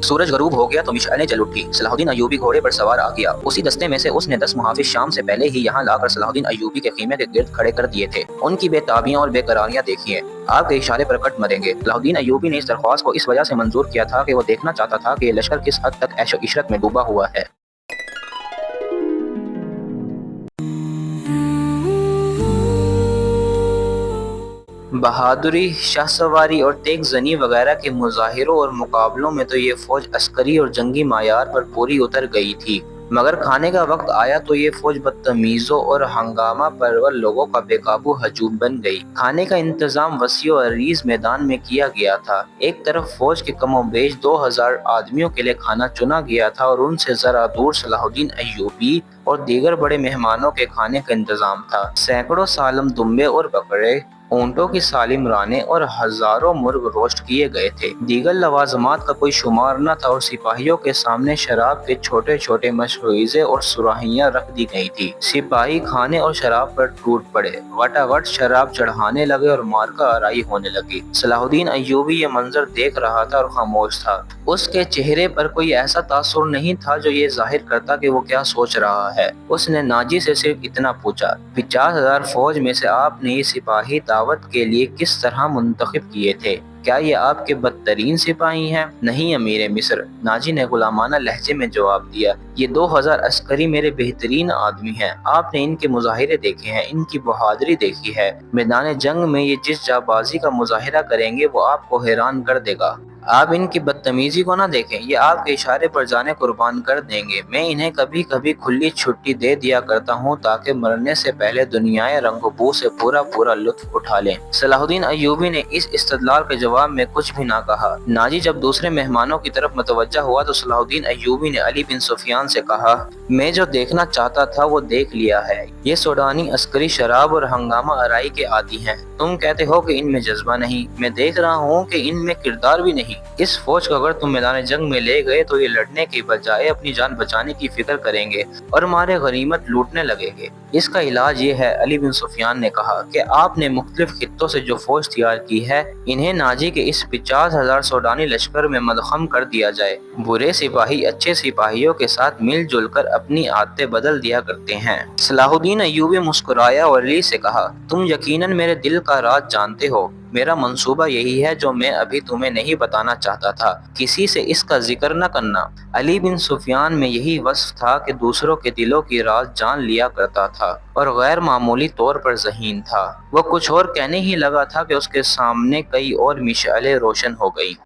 सूरज गरूब हो गया तो मिशालें जल उठी। सलाहुद्दीन अय्यूबी घोड़े पर सवार आ गया। उसी दस्ते में से उसने 10 मुहाफिज शाम से पहले ही यहाँ लाकर सलाहुद्दीन अय्यूबी के खीमे के गिर्द खड़े कर दिए थे। उनकी बेताबियां और बेकरारियां देखिए, आपके इशारे पर कट मरेंगे। सलाहुद्दीन अय्यूबी ने इस दरख्वास्त को इस वजह से मंजूर किया था कि वो देखना चाहता था कि ये लश्कर किस हद तक ऐशो इशरत में डूबा हुआ है। बहादुरी, शाहसवारी और तेग ज़नी वगैरह के मुजाहिरों और मुकाबलों में तो ये फौज अस्करी और जंगी मायार पर पूरी उतर गई थी, मगर खाने का वक्त आया तो ये फौज बदतमीजों और हंगामा परवर लोगों का बेकाबू हजूम बन गई। खाने का इंतजाम वसी और अरीज मैदान में किया गया था। एक तरफ फौज के कमोबेश 2000 आदमियों के लिए खाना चुना गया था और उनसे जरा दूर सलाहुद्दीन अय्यूबी और दीगर बड़े मेहमानों के खाने का इंतजाम था। सैकड़ों सालम दुम्बे और बकरे, ऊंटों की सालिम राने और हजारों मुर्ग रोस्ट किए गए थे। दीगर लवाजमात का कोई शुमार न था और सिपाहियों के सामने शराब के छोटे छोटे मशरूइजे और सुराहियां रख दी गई थी। सिपाही खाने और शराब पर टूट पड़े, वटावट शराब चढ़ाने लगे और मार्का आराई होने लगी। सलाहुद्दीन अय्यूबी ये मंजर देख रहा था और खामोश था। उसके चेहरे पर कोई ऐसा तासुर नहीं था जो ये जाहिर करता कि वो क्या सोच रहा है। उसने नाजी से सिर्फ इतना पूछा, 50,000 फौज में से आपने ये सिपाही दावत के लिए किस तरह मुंतखब किए थे? क्या ये आपके बदतरीन सिपाही हैं? नहीं अमीर मिस्र, नाजी ने गुलामाना लहजे में जवाब दिया। ये 2000 अस्करी मेरे बेहतरीन आदमी हैं। आपने इनके मुजाहिरे देखे हैं, इनकी बहादुरी देखी है। मैदान जंग में ये जिस जाबाजी का मुजाहिरा करेंगे वो आपको हैरान कर देगा। आप इनकी बदतमीजी को ना देखें, ये आपके इशारे पर जाने कुर्बान कर देंगे। मैं इन्हें कभी कभी खुली छुट्टी दे दिया करता हूँ ताकि मरने से पहले दुनियाए रंगबू से पूरा पूरा लुत्फ उठा लें। सलाहुद्दीन अय्यूबी ने इस इस्तदलाल के जवाब में कुछ भी ना कहा। नाजी जब दूसरे मेहमानों की तरफ मुतवज्जा हुआ तो सलाहुद्दीन अय्यूबी ने अली बिन सुफियान से कहा, मैं जो देखना चाहता था वो देख लिया है। ये सूडानी अस्करी शराब और हंगामा आराई के आदी हैं। तुम कहते हो कि इनमें जज्बा नहीं, मैं देख रहा हूँ कि इनमें किरदार भी नहीं। इस फौज को अगर तुम मैदान जंग में ले गए तो ये लड़ने के बजाय अपनी जान बचाने की फिक्र करेंगे और हमारे गनीमत लूटने लगेंगे। इसका इलाज ये है, अली बिन सुफियान ने कहा, कि आपने मुख्तलिफ खित्तों से जो फौज तैयार की है इन्हें नाजी के इस 50,000 सूडानी लश्कर में मदखम कर दिया जाए। बुरे सिपाही अच्छे सिपाहियों के साथ मिलजुल कर अपनी आदतें बदल दिया करते हैं। सलाहुद्दीन अय्यूबी मुस्कुराया और अली से कहा, तुम यकीनन मेरे दिल का राज जानते हो। मेरा मंसूबा यही है जो मैं अभी तुम्हें नहीं बताना चाहता था। किसी से इसका जिक्र न करना। अली बिन सुफियान में यही वस्फ था कि दूसरों के दिलों की राज जान लिया करता था और गैर मामूली तौर पर ज़हीन था। वह कुछ और कहने ही लगा था कि उसके सामने कई और मिसालें रोशन हो गई।